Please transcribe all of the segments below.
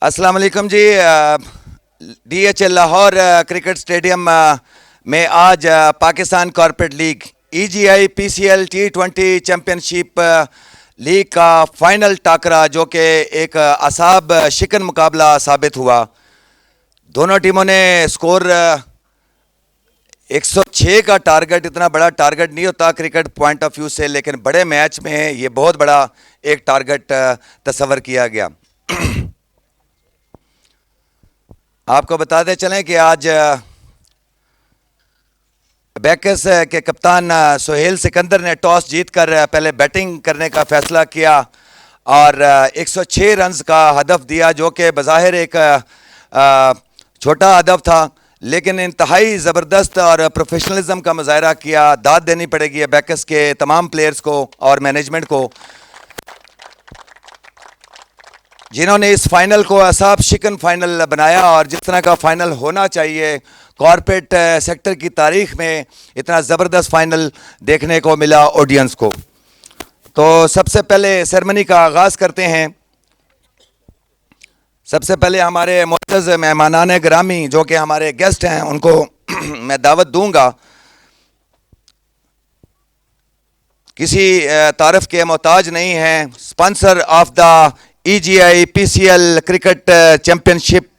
अस्सलाम वालेकुम जी। DHL Lahore cricket stadium में आज Pakistan corporate league EGI PCL T20 championship league का फाइनल टाकरा जो कि एक असाब शिकन मुकाबला साबित हुआ। दोनों टीमों ने स्कोर 106 का टारगेट, इतना बड़ा टारगेट नहीं होता क्रिकेट पॉइंट ऑफ व्यू से, लेकिन बड़े मैच में ये बहुत बड़ा एक टारगेट तस्वर किया गया। आपको बताते चलें कि आज बैकस के कप्तान सोहेल सिकंदर ने टॉस जीतकर पहले बैटिंग करने का फैसला किया और 106 रन्स का हदफ दिया, जो कि बज़ाहिर एक छोटा हदफ था, लेकिन इंतहाई ज़बरदस्त और प्रोफेशनलिज्म का मुजाहरा किया। दाद देनी पड़ेगी बैकस के तमाम प्लेयर्स को और मैनेजमेंट को, जिन्होंने इस फाइनल को असाब शिकन फाइनल बनाया और जिस तरह का फाइनल होना चाहिए। कॉर्पोरेट सेक्टर की तारीख में इतना ज़बरदस्त फाइनल देखने को मिला ऑडियंस को। तो सबसे पहले सेरेमनी का आगाज़ करते हैं। सबसे पहले हमारे मुअज़्ज़ज़ मेहमानान गिरामी जो कि हमारे गेस्ट हैं, उनको मैं दावत दूंगा। किसी तारीफ़ के मोहताज नहीं हैं। Sponsor of the EGI PCL cricket championship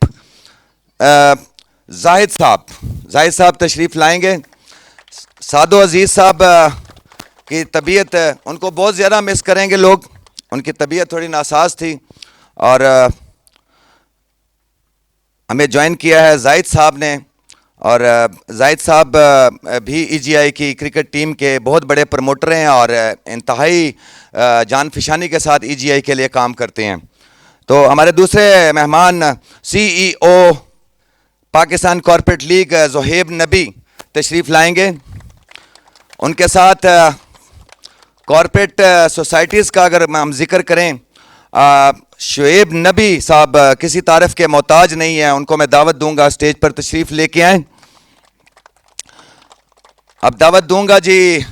Zahid साहब तशरीफ़ लाएंगे। सादो अजीज़ साहब की तबीयत, उनको बहुत ज़्यादा मिस करेंगे लोग, उनकी तबीयत थोड़ी नासाज थी और हमें ज्वाइन किया है जाहिद साहब ने। और जाहिद साहब भी ईजीआई की क्रिकेट टीम के बहुत बड़े प्रमोटर हैं और इंतहाई जान फिशानी के साथ ईजीआई के लिए काम करते हैं। तो हमारे दूसरे मेहमान CEO Pakistan corporate league Zoheb नबी तशरीफ़ लाएंगे। उनके साथ कॉर्पोरेट सोसाइटीज़ का अगर हम जिक्र करें, शुएब नबी साहब किसी तारीफ़ के मोहताज नहीं है, उनको मैं दावत दूंगा स्टेज पर तशरीफ़ लेके आएँ। अब दावत दूंगा जी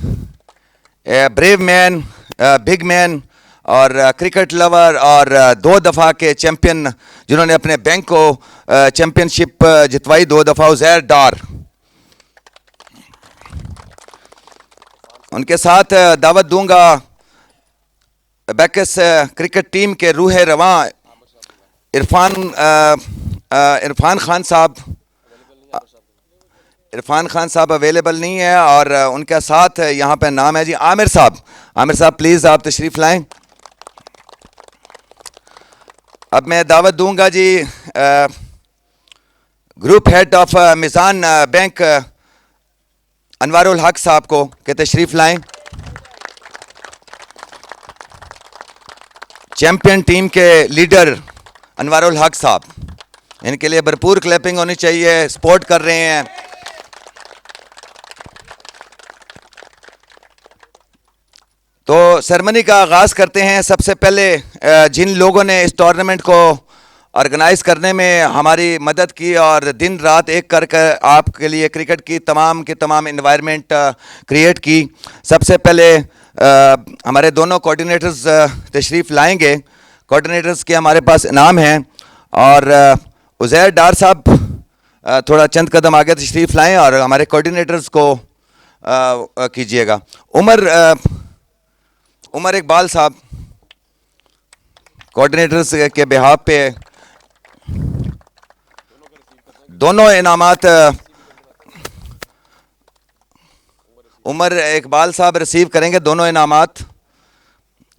ब्रेव मैन, बिग मैन और क्रिकेट लवर और 2 दफ़ा के चैम्पियन, जिन्होंने अपने बैंक को चैम्पियनशिप जितवाई 2 दफ़ा, उज़ैर डार। उनके साथ दावत दूंगा बैकस क्रिकेट टीम के रूह रवां इरफान खान साहब अवेलेबल नहीं है और उनके साथ यहाँ पे नाम है जी आमिर साहब प्लीज़ आप तशरीफ़ लाएं। अब मैं दावत दूंगा जी group head of Mizan bank Anwarul Haq साहब को कि तशरीफ़ लाएं। चैम्पियन टीम के लीडर अनवारुल हक साहब, इनके लिए भरपूर क्लैपिंग होनी चाहिए, सपोर्ट कर रहे हैं। तो सेरेमनी का आगाज़ करते हैं। सबसे पहले जिन लोगों ने इस टूर्नामेंट को ऑर्गेनाइज़ करने में हमारी मदद की और दिन रात एक कर आपके लिए क्रिकेट की तमाम इन्वायरमेंट क्रिएट की, सबसे पहले हमारे दोनों कोऑर्डिनेटर्स तशरीफ़ लाएंगे। कोऑर्डिनेटर्स के हमारे पास इनाम हैं और उज़ैर डार साहब थोड़ा चंद कदम आगे तशरीफ़ लाएं और हमारे कोऑर्डिनेटर्स को कीजिएगा। उमर इकबाल साहब कोऑर्डिनेटर्स के बिहाफ पे दोनों इनामात उमर इकबाल साहब रिसीव करेंगे, दोनों इनामात,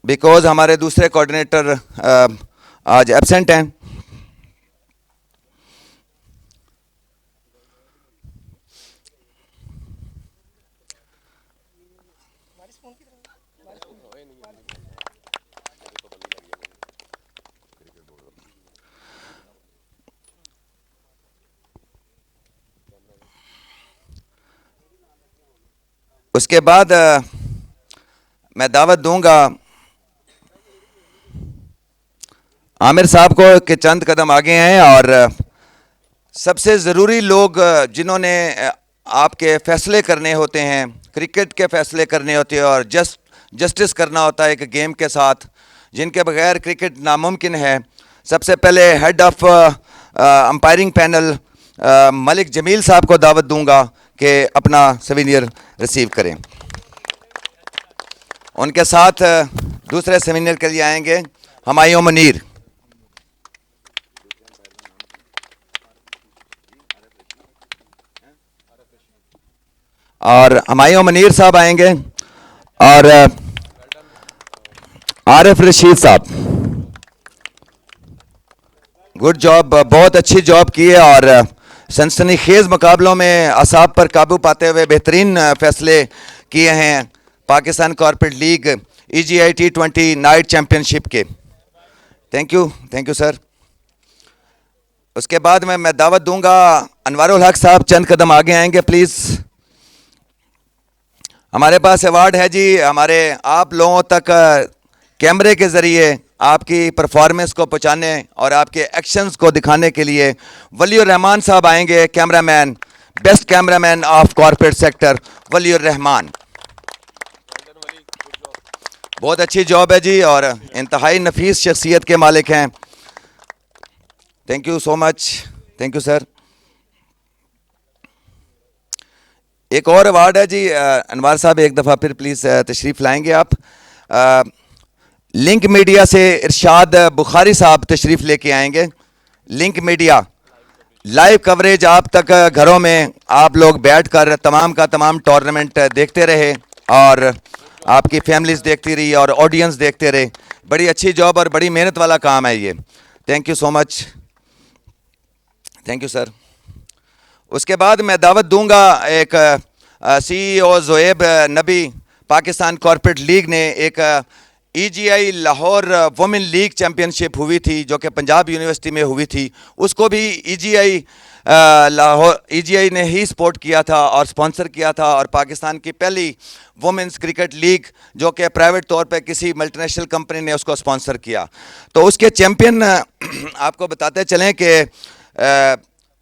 बिकॉज़ हमारे दूसरे कोऑर्डिनेटर आज एब्सेंट हैं। उसके बाद मैं दावत दूंगा आमिर साहब को कि चंद कदम आगे हैं और सबसे ज़रूरी लोग जिन्होंने आपके फ़ैसले करने होते हैं, क्रिकेट के फ़ैसले करने होते हैं और जस्टिस करना होता है एक गेम के साथ, जिनके बगैर क्रिकेट नामुमकिन है। सबसे पहले head of umpiring panel Malik Jamil साहब को दावत दूंगा कि अपना सेविनियर रिसीव करें। उनके साथ दूसरे सेमिनार के लिए आएंगे हमायूं मुनीर। और हमायूं मुनीर साहब आएंगे और आरिफ रशीद साहब। गुड जॉब, बहुत अच्छी जॉब की है और सनसनीखेज मुकाबलों में असाब पर काबू पाते हुए बेहतरीन फैसले किए हैं Pakistan corporate league EGI T20 night championship के। Thank you sir. उसके बाद मैं दावत दूंगा अनवारुल हक साहब, चंद कदम आगे आएंगे प्लीज़। हमारे पास अवार्ड है जी, हमारे आप लोगों तक कैमरे के ज़रिए आपकी परफॉर्मेंस को पहुंचाने और आपके एक्शंस को दिखाने के लिए वलीउर रहमान साहब आएंगे, cameraman, best cameraman of corporate sector Waliur Rahman. बहुत अच्छी जॉब है जी और इंतहाई नफीस शख्सियत के मालिक हैं। Thank you so much, thank you sir. एक और अवार्ड है जी, अनवार साहब एक दफ़ा फिर प्लीज़ तशरीफ़ लाएंगे आप। लिंक मीडिया से इरशाद बुखारी साहब तशरीफ़ लेके आएंगे। लिंक मीडिया लाइव कवरेज आप तक घरों में आप लोग बैठकर तमाम का तमाम टूर्नामेंट देखते रहे और आपकी फैमिलीज देखती रही और ऑडियंस देखते रहे। बड़ी अच्छी जॉब और बड़ी मेहनत वाला काम है ये। Thank you so much, thank you sir. उसके बाद मैं दावत दूंगा एक CEO ज़ुएब नबी। पाकिस्तान कॉर्पोरेट लीग ने एक EGI Lahore women league championship हुई थी जो कि पंजाब यूनिवर्सिटी में हुई थी, उसको भी EGI लाहौर EGI ने ही सपोर्ट किया था और स्पॉन्सर किया था। और पाकिस्तान की पहली वुमेंस क्रिकेट लीग जो कि प्राइवेट तौर पे किसी मल्टीनेशनल कंपनी ने उसको स्पॉन्सर किया। तो उसके चैम्पियन आपको बताते चलें कि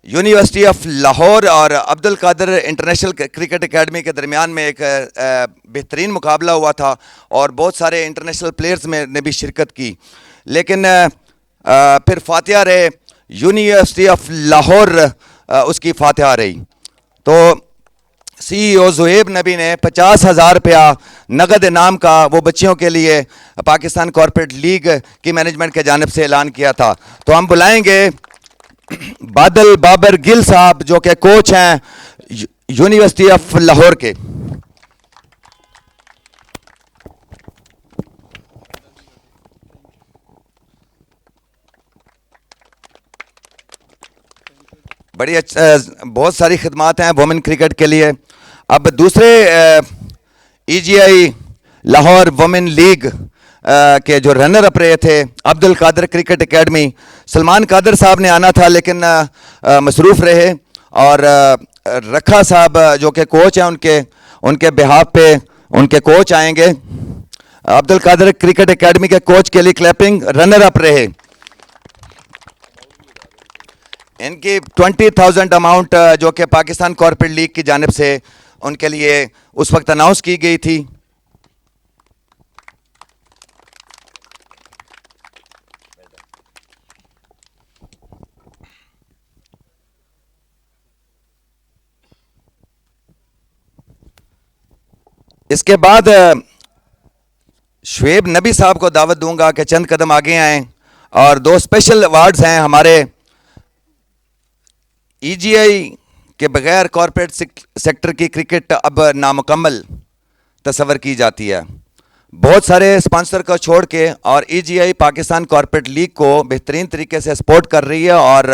यूनिवर्सिटी ऑफ लाहौर और Abdul Qadir international cricket academy के दरमियान में एक बेहतरीन मुकाबला हुआ था और बहुत सारे इंटरनेशनल प्लेयर्स में ने भी शिरकत की, लेकिन फिर फातिहा रहे यूनिवर्सिटी ऑफ लाहौर, उसकी फातिहा रही। तो CEO ज़ुएब नबी ने 50,000 रुपया नगद इनाम का वो बच्चियों के लिए पाकिस्तान कॉर्पोरेट लीग की मैनेजमेंट के जानिब से ऐलान किया था। तो हम बुलाएंगे बादल बाबर गिल साहब जो कि कोच हैं यूनिवर्सिटी ऑफ लाहौर के। बड़ी बहुत सारी खिदमात हैं वुमेन क्रिकेट के लिए। अब दूसरे EGI लाहौर वुमेन लीग के जो रनर अप रहे थे अब्दुल कादर क्रिकेट एकेडमी, सलमान कादर साहब ने आना था लेकिन मसरूफ़ रहे और रखा साहब जो कि कोच हैं उनके बिहाफ पे उनके कोच आएंगे। अब्दुल कादर क्रिकेट एकेडमी के कोच के लिए क्लैपिंग। रनर अप रहे इनकी 20,000 अमाउंट जो कि पाकिस्तान कॉर्पोरेट लीग की जानिब से उनके लिए उस वक्त अनाउंस की गई थी। इसके बाद शुएब नबी साहब को दावत दूंगा कि चंद कदम आगे आएं और दो स्पेशल अवार्ड्स हैं हमारे EGI के बगैर कॉर्पोरेट सेक्टर की क्रिकेट अब नामुकम्मल तस्वर की जाती है। बहुत सारे स्पॉन्सर को छोड़ के और EGI पाकिस्तान कॉर्पोरेट लीग को बेहतरीन तरीके से सपोर्ट कर रही है और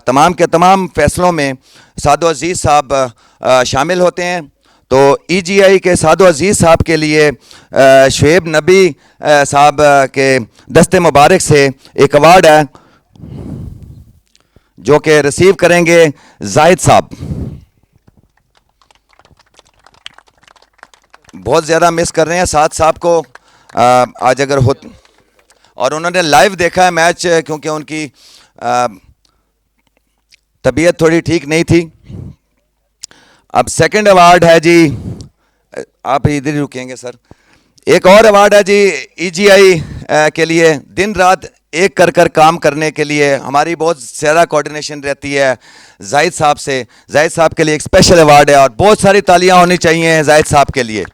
तमाम के तमाम फैसलों में सादो अजीज़ साहब शामिल होते हैं। तो EGI के सादो अजीज़ साहब के लिए शुएब नबी साहब के दस्ते मुबारक से एक अवार्ड है जो कि रिसीव करेंगे जाहिद साहब। बहुत ज़्यादा मिस कर रहे हैं साद साहब को आज अगर हो, और उन्होंने लाइव देखा है मैच क्योंकि उनकी तबीयत थोड़ी ठीक नहीं थी। अब सेकंड अवार्ड है जी, आप इधर ही रुकेंगे सर। एक और अवार्ड है जी EGI के लिए दिन रात एक कर काम करने के लिए हमारी बहुत ज़्यादा कोऑर्डिनेशन रहती है जाहिद साहब से। जाहिद साहब के लिए एक स्पेशल अवार्ड है और बहुत सारी तालियां होनी चाहिए जाहिद साहब के लिए।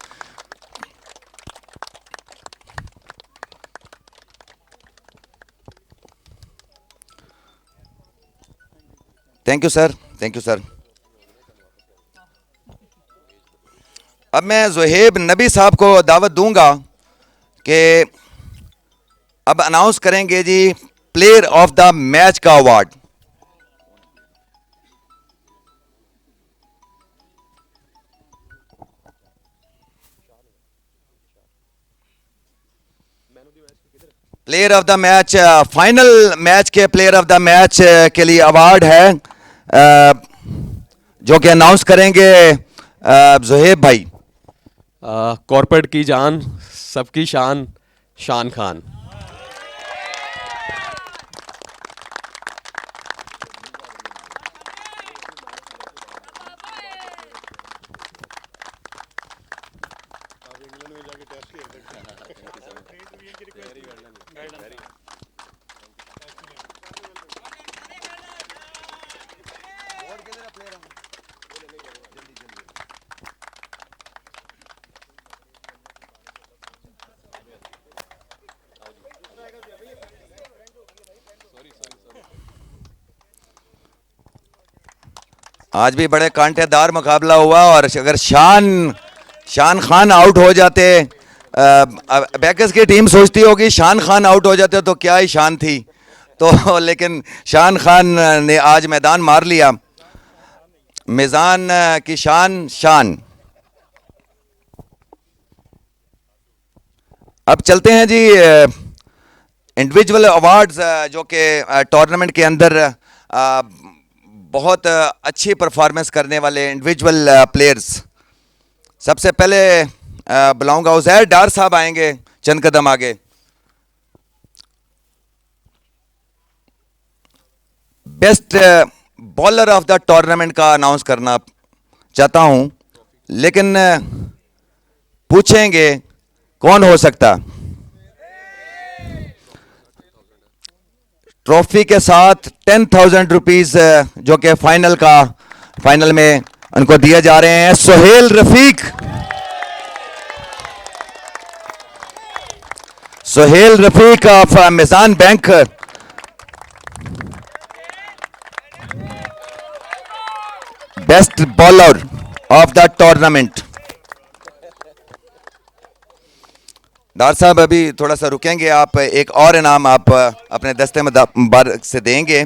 Thank you sir, thank you sir. अब मैं ज़ुहैब नबी साहब को दावत दूंगा कि अब अनाउंस करेंगे जी प्लेयर ऑफ द मैच का award. Player of the match, final match के प्लेयर ऑफ द मैच के लिए अवार्ड है जो कि अनाउंस करेंगे ज़ुहैब भाई। कॉर्पोरेट की जान, सबकी शान, शान खान। आज भी बड़े कांटेदार मुकाबला हुआ और अगर शान खान आउट हो जाते, बैकर्स की टीम सोचती होगी शान खान आउट हो जाते तो क्या ही शान थी, तो लेकिन शान खान ने आज मैदान मार लिया। मिजान की शान। अब चलते हैं जी इंडिविजुअल अवार्ड्स जो कि टूर्नामेंट के अंदर बहुत अच्छी परफॉर्मेंस करने वाले इंडिविजुअल प्लेयर्स। सबसे पहले बुलाऊंगा उज़ैर डार साहब आएंगे चंद कदम आगे। Best bowler of the tournament का अनाउंस करना चाहता हूं, लेकिन पूछेंगे कौन हो सकता। ट्रॉफी के साथ 10,000 रुपीज जो कि फाइनल में उनको दिए जा रहे हैं। Sohail Rafiq, Sohail Rafiq of Mizan bank. Best bowler of the tournament. Dar साहब अभी थोड़ा सा रुकेंगे, आप एक और इनाम आप अपने दस्ते मुबारक से देंगे।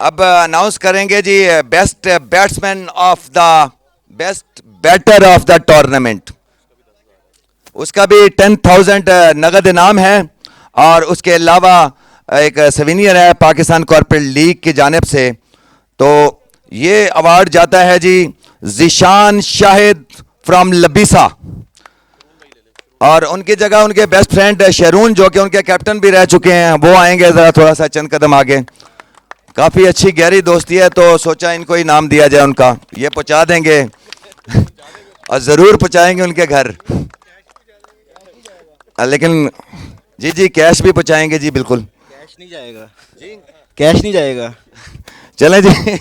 अब अनाउंस करेंगे जी best batsman of the best batter of the tournament. उसका भी 10,000 नगद इनाम है और उसके अलावा एक सवीनियर है पाकिस्तान कॉर्पोरेट लीग की जानिब से। तो ये अवार्ड जाता है जी ज़ीशान शाहिद फ्रॉम लबीसा, और उनकी जगह उनके बेस्ट फ्रेंड शरून जो कि उनके कैप्टन भी रह चुके हैं वो आएंगे ज़रा थोड़ा सा चंद कदम आगे। काफ़ी अच्छी गहरी दोस्ती है तो सोचा इनको ही नाम दिया जाए उनका। ये पहुंचा देंगे और ज़रूर पहुंचाएंगे उनके घर, लेकिन जी कैश भी पहुंचाएंगे जी। बिल्कुल कैश नहीं जाएगा जी, कैश नहीं जाएगा। चलें जी।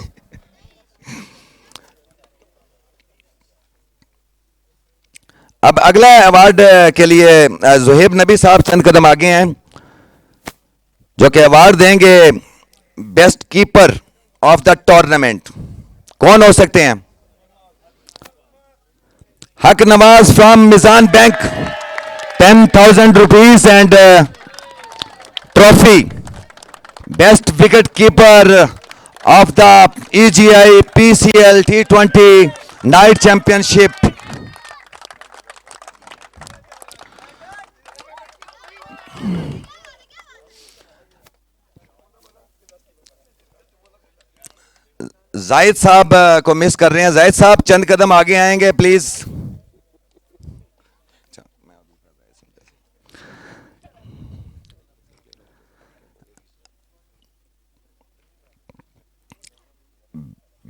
अब अगला अवार्ड के लिए ज़ुहैब नबी साहब चंद कदम आगे हैं जो कि अवार्ड देंगे best keeper of the tournament. कौन हो सकते हैं? Haq Nawaz from Meezan bank, 10,000 rupees and trophy. Best wicket keeper of the EGI PCL T20 night championship. Zahid साहब को मिस कर रहे हैं। जाहिद साहब चंद कदम आगे आएंगे प्लीज।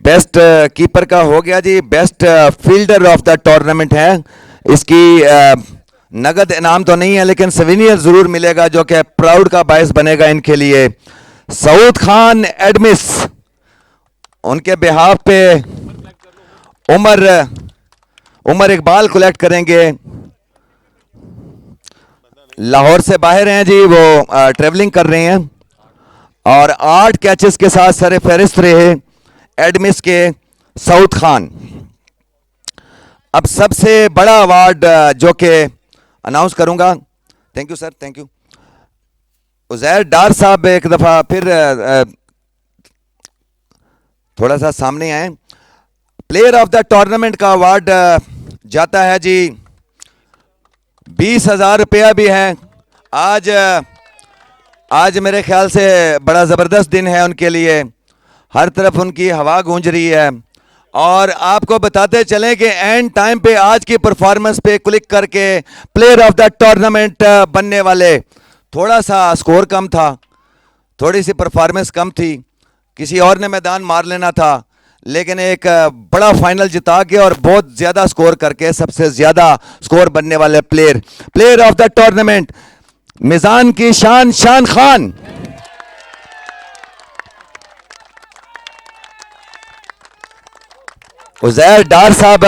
बेस्ट कीपर का हो गया जी। Best fielder of the tournament है, इसकी नगद इनाम तो नहीं है लेकिन सवीनियर ज़रूर मिलेगा जो कि प्राउड का बायस बनेगा इनके लिए। सऊद खान एडमिस, उनके बिहाफ पे उमर उमर इकबाल कलेक्ट करेंगे। लाहौर से बाहर हैं जी, वो ट्रेवलिंग कर रहे हैं और 8 कैचेस के साथ सर फहरिस्त रहे एडमिस के सऊद खान। अब सबसे बड़ा अवार्ड जो कि अनाउंस करूंगा, thank you sir, thank you. Uzair Dar साहब एक दफ़ा फिर थोड़ा सा सामने आए। प्लेयर ऑफ द टूर्नामेंट का अवार्ड जाता है जी, 20,000 रुपया भी है। आज मेरे ख्याल से बड़ा ज़बरदस्त दिन है उनके लिए, हर तरफ उनकी हवा गूंज रही है। और आपको बताते चलें कि एंड टाइम पे आज की परफॉर्मेंस पे क्लिक करके प्लेयर ऑफ द टूर्नामेंट बनने वाले, थोड़ा सा स्कोर कम था, थोड़ी सी परफॉर्मेंस कम थी, किसी और ने मैदान मार लेना था, लेकिन एक बड़ा फाइनल जिता के और बहुत ज़्यादा स्कोर करके सबसे ज़्यादा स्कोर बनने वाले प्लेयर ऑफ द टूर्नामेंट मिजान की शान शान खान। उज़ैर डार साहब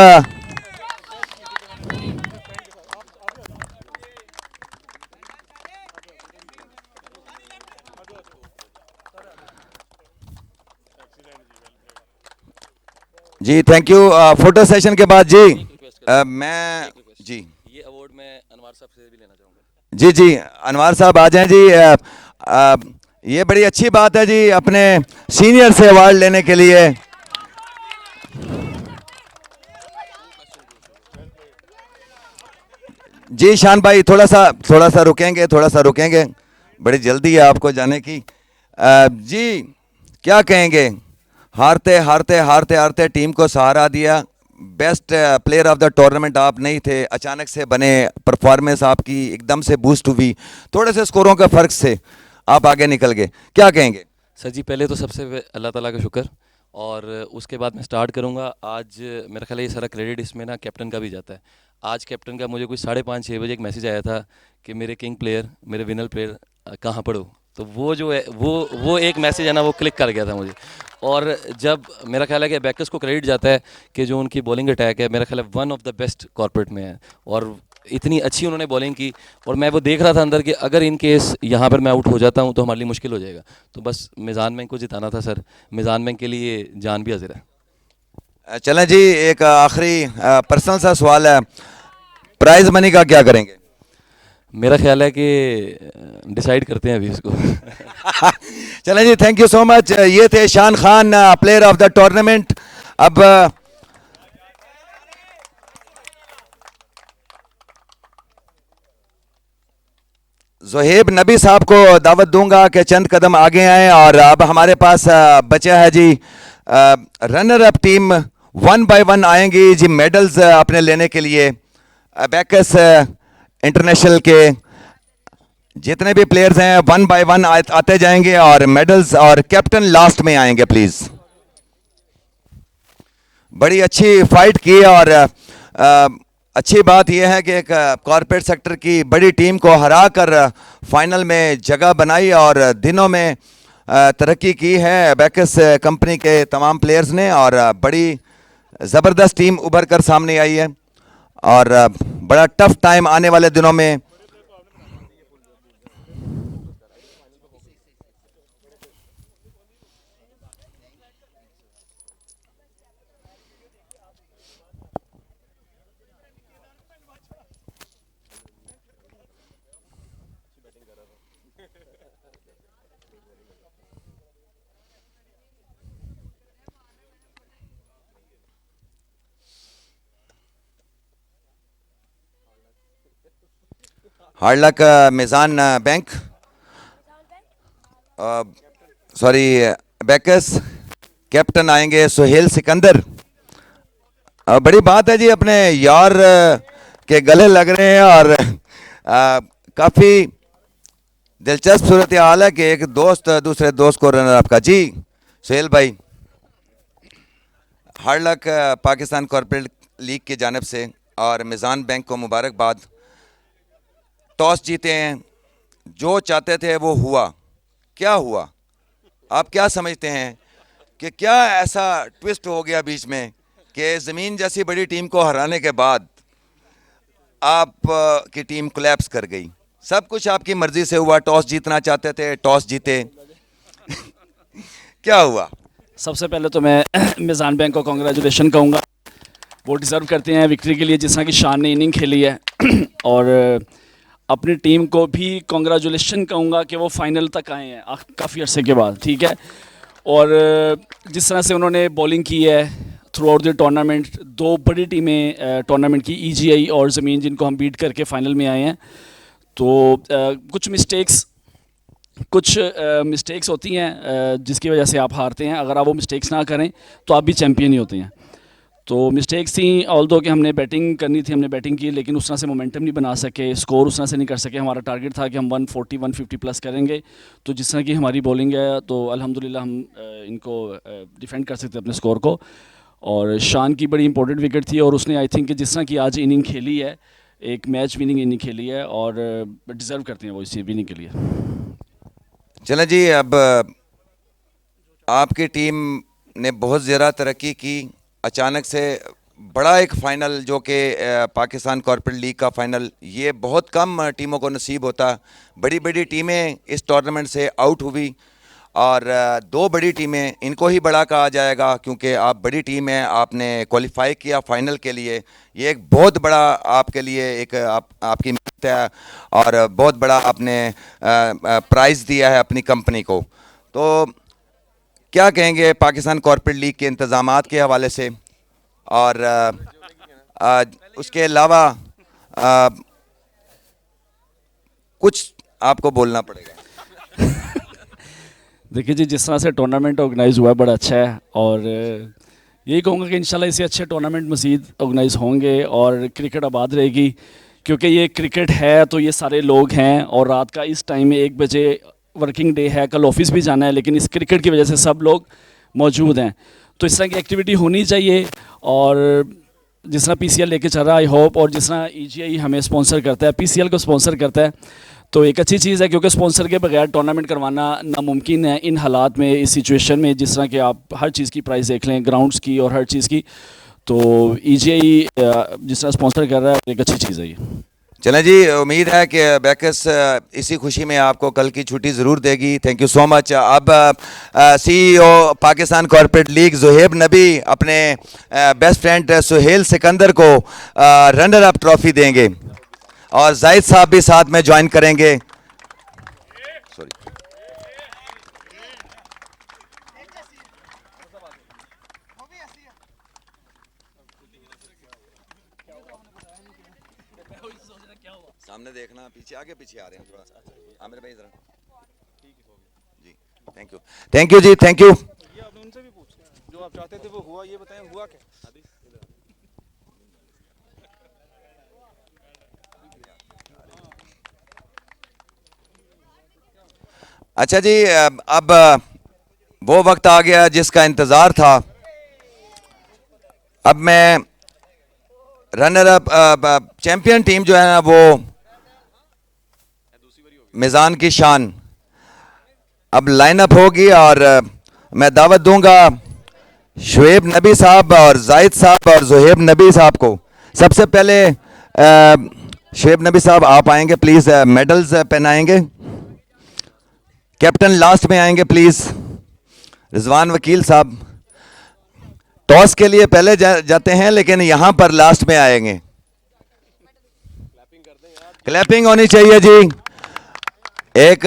जी, थैंक यू। फोटो सेशन के बाद जी मैं जी ये अवार्ड मैं अनवर साहब से भी लेना चाहूँगा। जी जी अनवर साहब आ जाएं जी। ये बड़ी अच्छी बात है जी अपने सीनियर से अवार्ड लेने के लिए। जी शान भाई थोड़ा सा रुकेंगे, बड़ी जल्दी है आपको जाने की। जी क्या कहेंगे, हारते हारते हारते हारते टीम को सहारा दिया, best player of the tournament आप नहीं थे, अचानक से बने, परफॉर्मेंस आपकी एकदम से बूस्ट हुई, थोड़े से स्कोरों के फ़र्क से आप आगे निकल गए, क्या कहेंगे? सर जी पहले तो सबसे अल्लाह ताला का शुक्र, और उसके बाद मैं स्टार्ट करूँगा। आज मेरा ख्याल है ये सारा क्रेडिट इसमें ना कैप्टन का भी जाता है। आज कैप्टन का मुझे कुछ 5:30-6 बजे एक मैसेज आया था कि मेरे किंग प्लेयर, मेरे विनर प्लेयर कहाँ पढ़ो, तो वो जो है वो एक मैसेज है ना, वो क्लिक कर गया था मुझे। और जब मेरा ख्याल है कि बैकर्स को क्रेडिट जाता है कि जो उनकी बॉलिंग अटैक है, मेरा ख्याल है one of the best corporate में है, और इतनी अच्छी उन्होंने बॉलिंग की। और मैं वो देख रहा था अंदर कि अगर इन केस यहाँ पर मैं आउट हो जाता हूँ तो हमारे लिए मुश्किल हो जाएगा। तो बस मिज़ान बैंक को जिताना था सर, मिज़ान बैंक के लिए जान भी हाजिर है। चलें जी, एक आखिरी पर्सनल सा सवाल है, प्राइज मनी का क्या करेंगे? मेरा ख्याल है कि डिसाइड करते हैं अभी इसको। चलें जी, थैंक यू सो मच। ये थे शान Khan, player of the tournament. अब ज़ुहैब नबी साहब को दावत दूंगा कि चंद कदम आगे आएं। और अब हमारे पास बचा है जी रनर अप टीम, 1 बाय 1 आएंगी जी मेडल्स अपने लेने के लिए। बैकस इंटरनेशनल के जितने भी प्लेयर्स हैं 1 बाय 1 आते जाएंगे और मेडल्स, और कैप्टन लास्ट में आएंगे प्लीज। बड़ी अच्छी फाइट की, और अच्छी बात यह है कि एक कॉर्पोरेट सेक्टर की बड़ी टीम को हरा कर फाइनल में जगह बनाई और दिनों में तरक्की की है बैकस कंपनी के तमाम प्लेयर्स ने, और बड़ी ज़बरदस्त टीम उभर कर सामने आई है, और बड़ा टफ टाइम आने वाले दिनों में। Hard luck Meezan bank, sorry Bacchus. Captain आएंगे सुहेल सिकंदर। बड़ी बात है जी, अपने यार के गले लग रहे हैं, और काफ़ी दिलचस्प सूरत हाल है कि एक दोस्त दूसरे दोस्त को रनर अप का। जी सुहेल भाई, hard luck Pakistan corporate league की जानिब से और मिज़ान बैंक को मुबारकबाद। टॉस जीते हैं, जो चाहते थे वो हुआ। क्या हुआ? आप क्या समझते हैं कि क्या ऐसा ट्विस्ट हो गया बीच में कि ज़मीन जैसी बड़ी टीम को हराने के बाद आप की टीम कोलैप्स कर गई? सब कुछ आपकी मर्जी से हुआ, टॉस जीतना चाहते थे, टॉस जीते। क्या हुआ? सबसे पहले तो मैं मिज़ान बैंक को कॉन्ग्रेचुलेशन कहूँगा, वो डिज़र्व करते हैं विक्ट्री के लिए जिस तरह की शान ने इनिंग खेली है। और अपनी टीम को भी कॉन्ग्रेचुलेशन कहूँगा कि वो फाइनल तक आए हैं काफ़ी अरसे के बाद, ठीक है। और जिस तरह से उन्होंने बॉलिंग की है थ्रू आउट द टूर्नामेंट, दो बड़ी टीमें टूर्नामेंट की, EGI और ज़मीन, जिनको हम बीट करके फ़ाइनल में आए हैं। तो कुछ मिस्टेक्स होती हैं जिसकी वजह से आप हारते हैं। अगर आप वो मिस्टेक्स ना करें तो आप भी चैम्पियन ही होते हैं। तो मिस्टेक्स थी, ऑल्दो कि हमने बैटिंग करनी थी, हमने बैटिंग की, लेकिन उस तरह से मोमेंटम नहीं बना सके, स्कोर उस तरह से नहीं कर सके। हमारा टारगेट था कि हम 140 150 प्लस करेंगे। तो जिस तरह की हमारी बॉलिंग है तो अल्हम्दुलिल्लाह हम इनको डिफेंड कर सकते अपने स्कोर को। और शान की बड़ी इंपॉर्टेंट विकेट थी और उसने आई थिंक कि जिस तरह की आज इनिंग खेली है, एक मैच विनिंग इनिंग खेली है और डिज़र्व करते हैं वो इसी विनिंग के लिए। चलें जी, अब आपकी टीम ने बहुत ज़्यादा तरक्की की। अचानक से बड़ा एक फ़ाइनल जो कि पाकिस्तान कॉर्पोरेट लीग का फ़ाइनल, ये बहुत कम टीमों को नसीब होता। बड़ी बड़ी टीमें इस टूर्नामेंट से आउट हुई और दो बड़ी टीमें, इनको ही बड़ा कहा जाएगा क्योंकि आप बड़ी टीम हैं, आपने क्वालिफाई किया फ़ाइनल के लिए। ये एक बहुत बड़ा आपके लिए एक आपकी मेहनत है और बहुत बड़ा आपने प्राइज़ दिया है अपनी कंपनी को। तो क्या कहेंगे पाकिस्तान कॉर्पोरेट लीग के इंतज़ामात के हवाले से? और उसके अलावा कुछ आपको बोलना पड़ेगा। देखिए जी, जिस तरह से टूर्नामेंट ऑर्गेनाइज़ हुआ है बड़ा अच्छा है और यही कहूँगा कि इंशाल्लाह इससे अच्छे टूर्नामेंट मज़ीद ऑर्गेनाइज़ होंगे और क्रिकेट आबाद रहेगी। क्योंकि ये क्रिकेट है तो ये सारे लोग हैं और रात का इस टाइम में 1 बजे वर्किंग डे है, कल ऑफिस भी जाना है, लेकिन इस क्रिकेट की वजह से सब लोग मौजूद हैं। तो इस तरह की एक्टिविटी होनी चाहिए और जिस तरह PCL लेके चल रहा है, आई होप, और जिस तरह EGI हमें स्पॉन्सर करता है, PCL को स्पॉन्सर करता है, तो एक अच्छी चीज़ है क्योंकि स्पॉन्सर के बगैर टूर्नामेंट करवाना नामुमकिन है इन हालात में, इस सिचुएशन में, जिस तरह के आप हर चीज़ की प्राइस देख लें, ग्राउंड्स की और हर चीज़ की। तो EGI जिस तरह स्पॉन्सर कर रहा है एक अच्छी चीज़ है ये। चलें जी, उम्मीद है कि बैकस इसी खुशी में आपको कल की छुट्टी ज़रूर देगी। Thank you so much. अब CEO Pakistan corporate league Zuhaib नबी अपने बेस्ट फ्रेंड सुहेल सिकंदर को रनर अप ट्रॉफी देंगे और जाहिद साहब भी साथ में ज्वाइन करेंगे। सॉरी, सामने देखना, पीछे आगे पीछे आ रहे हैं थोड़ा सा। आमिर भाई जरा, जी थैंक यू, थैंक यू जी, थैंक यू। ये आप उनसे भी पूछते हैं, जो आप चाहते थे वो हुआ, ये बताएं हुआ क्या? अच्छा जी, अब वो वक्त आ गया जिसका इंतज़ार था। अब मैं रनर अप चैंपियन टीम जो है ना, वो मिज़ान की शान, अब लाइनअप होगी और मैं दावत दूंगा शुएब नबी साहब और जाहिद साहब और ज़ुहैब नबी साहब को। सबसे पहले शुएब नबी साहब आप आएंगे प्लीज़, मेडल्स पहनाएंगे। कैप्टन लास्ट में आएंगे प्लीज़। रिजवान वकील साहब टॉस के लिए पहले जाते हैं लेकिन यहां पर लास्ट में आएंगे। क्लैपिंग होनी चाहिए जी। एक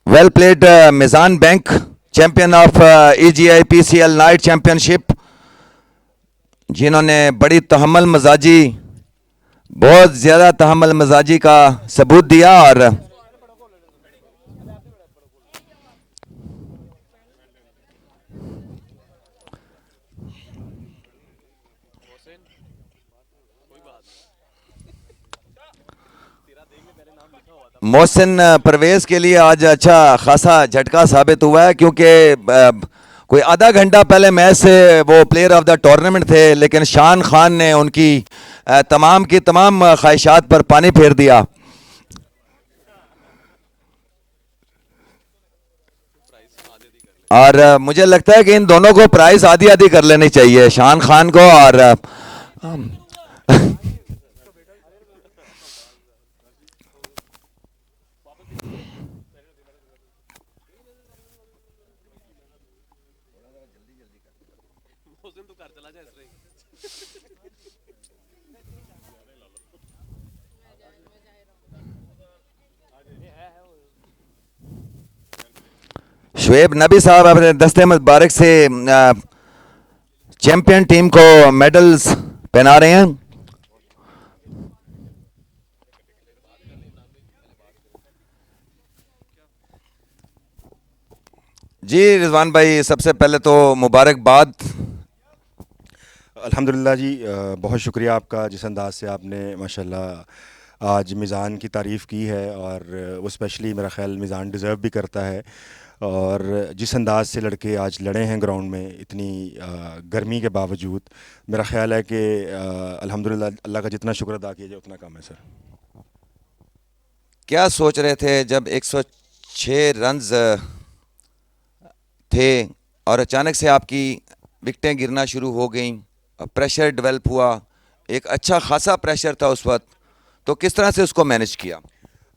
well played Meezan bank, champion of EGI PCL night championship, जिन्होंने बड़ी तहम्मुल मजाजी, बहुत ज़्यादा तहम्मुल मजाजी का सबूत दिया और मोहसिन परवेज़ के लिए आज अच्छा खासा झटका साबित हुआ है क्योंकि कोई आधा घंटा पहले मैच से वो प्लेयर ऑफ द टूर्नामेंट थे, लेकिन शान खान ने उनकी तमाम की तमाम ख्वाहिशात पर पानी फेर दिया। और मुझे लगता है कि इन दोनों को प्राइस आधी आधी कर लेनी चाहिए, शान खान को और शुएब नबी साहब अपने दस्ते मुबारक से चैंपियन टीम को मेडल्स पहना रहे हैं। जी रिजवान भाई, सबसे पहले तो मुबारकबाद। अल्हम्दुलिल्लाह जी, बहुत शुक्रिया आपका, जिस अंदाज से आपने माशाल्लाह आज मिज़ान की तारीफ़ की है, और वो स्पेशली मेरा ख़्याल मिज़ान डिज़र्व भी करता है। और जिस अंदाज से लड़के आज लड़े हैं ग्राउंड में इतनी गर्मी के बावजूद, मेरा ख़्याल है कि अल्हम्दुलिल्लाह अल्लाह का जितना शुक्र अदा किया जाए उतना कम है सर। क्या सोच रहे थे जब 106 रन्स थे और अचानक से आपकी विकेटें गिरना शुरू हो गईं, प्रेशर डेवलप हुआ, एक अच्छा खासा प्रेशर था उस वक्त, तो किस तरह से उसको मैनेज किया?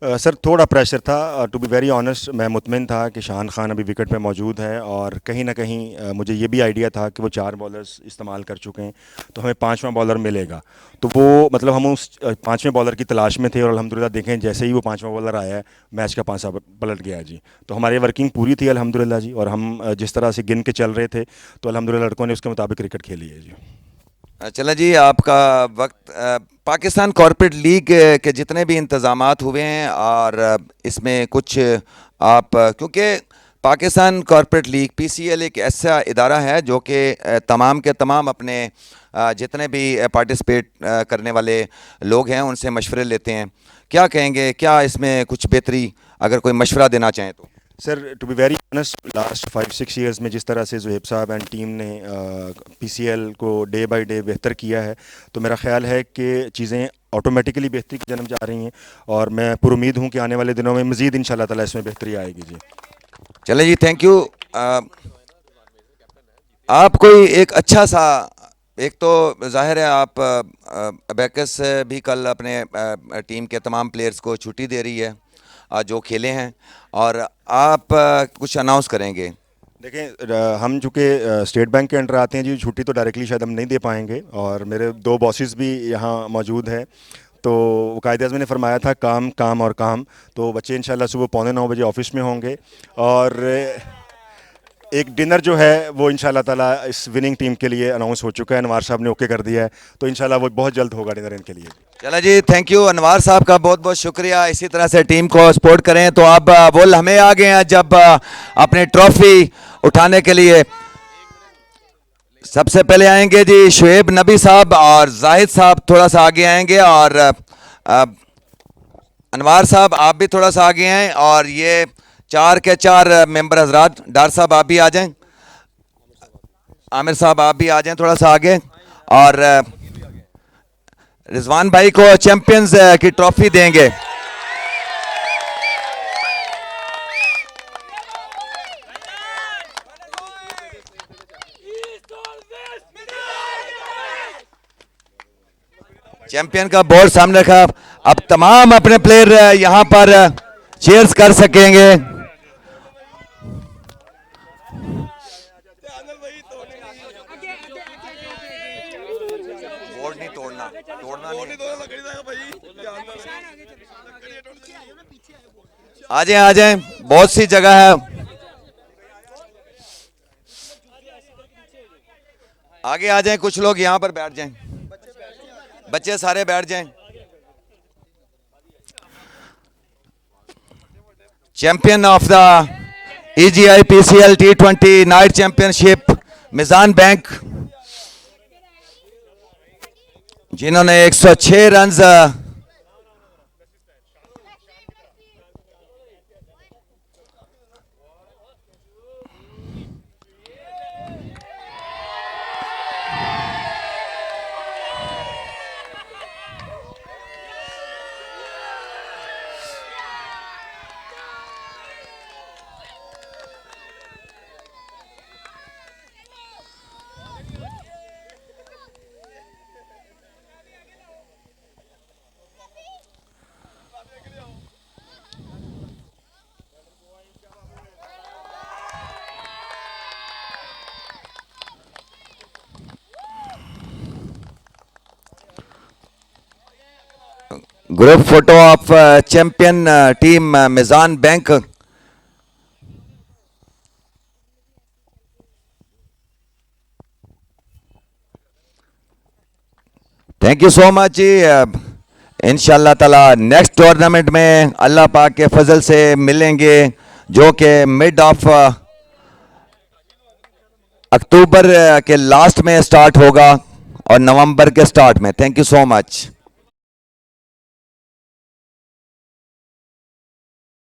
सर थोड़ा प्रेशर था, टू बी वेरी ऑनेस्ट। मैं मुतमिन था कि शान खान अभी विकेट पे मौजूद है, और कहीं ना कहीं मुझे ये भी आइडिया था कि वो 4 बॉलर्स इस्तेमाल कर चुके हैं, तो हमें 5वां बॉलर मिलेगा। तो वो मतलब हम उस 5वें बॉलर की तलाश में थे, और अल्हम्दुलिल्लाह देखें जैसे ही वो 5वां बॉलर आया है, मैच का पासा पलट गया जी। तो हमारी वर्किंग पूरी थी अल्हम्दुलिल्लाह जी, और हम जिस तरह से गिन के चल रहे थे, तो अल्हम्दुलिल्लाह लड़कों ने उसके मुताबिक क्रिकेट खेली है जी। चला जी, आपका वक्त पाकिस्तान कॉर्पोरेट लीग के जितने भी इंतज़ामात हुए हैं, और इसमें कुछ आप, क्योंकि पाकिस्तान कॉर्पोरेट लीग PCL एक ऐसा इदारा है जो कि तमाम के तमाम अपने जितने भी पार्टिसिपेट करने वाले लोग हैं उनसे मशवरे लेते हैं। क्या कहेंगे, क्या इसमें कुछ बेहतरी अगर कोई मशवरा देना चाहें तो? Sir to be very honest, last 5-6 years में जिस तरह से ज़ुहैब साहब एंड टीम ने PCL को डे बाय डे बेहतर किया है, तो मेरा ख़्याल है कि चीज़ें ऑटोमेटिकली बेहतरी की जन्म जा रही हैं, और मैं पुरुमीद हूँ कि आने वाले दिनों में मज़ीद इंशाल्लाह ताला इसमें बेहतरी आएगी जी। चलें जी, थैंक यू। आप कोई एक अच्छा सा, एक तो जाहिर है आप अबैकस भी कल अपने टीम के तमाम प्लेयर्स को छुट्टी दे रही है जो खेले हैं, और आप कुछ अनाउंस करेंगे। देखें, हम चूँकि स्टेट बैंक के अंडर आते हैं जी, छुट्टी तो डायरेक्टली शायद हम नहीं दे पाएंगे, और मेरे 2 बॉसेस भी यहाँ मौजूद हैं, तो कायदे-आज़म ने फरमाया था काम काम और काम। तो बच्चे इंशाल्लाह सुबह 8:45 बजे ऑफिस में होंगे, और एक डिनर जो है वो इंशाल्लाह ताला इस विनिंग टीम के लिए अनाउंस हो चुका है, अनवार साहब ने ओके कर दिया है, तो इंशाल्लाह वो बहुत जल्द होगा डिनर इनके लिए। चला जी, थैंक यू अनवार साहब का बहुत बहुत शुक्रिया। इसी तरह से टीम को सपोर्ट करें। तो अब वो लम्हे आ गए हैं जब अपनी ट्रॉफी उठाने के लिए सबसे पहले आएंगे जी शुएब नबी साहब, और जाहिद साहब थोड़ा सा आगे आएंगे, और अनवार साहब आप भी थोड़ा सा आगे हैं, और ये 4 के 4 मेंबर हजरात, डार साहब आप भी आ जाएं, आमिर साहब आप भी आ जाएं थोड़ा सा आगे, और रिजवान भाई को चैंपियंस की ट्रॉफी देंगे। चैंपियन का बोर्ड सामने रखा, अब तमाम अपने प्लेयर यहां पर चीयर्स कर सकेंगे। बोर्ड नहीं तोड़ना, तोड़ना नहीं। आ जाए आ जाए, बहुत सी जगह है, आगे आ जाएं, कुछ लोग यहां पर बैठ जाएं, बच्चे सारे बैठ जाएं। Champion of the EGI PCL T20 night championship Meezan bank, जिन्होंने 106 runs group photo of champion team Meezan bank. Thank you so much जी। इंशाल्लाह ताला नेक्स्ट टूर्नामेंट में अल्लाह पाक के फजल से मिलेंगे, जो कि मिड ऑफ अक्टूबर के लास्ट में स्टार्ट होगा और नवंबर के स्टार्ट में। Thank you so much.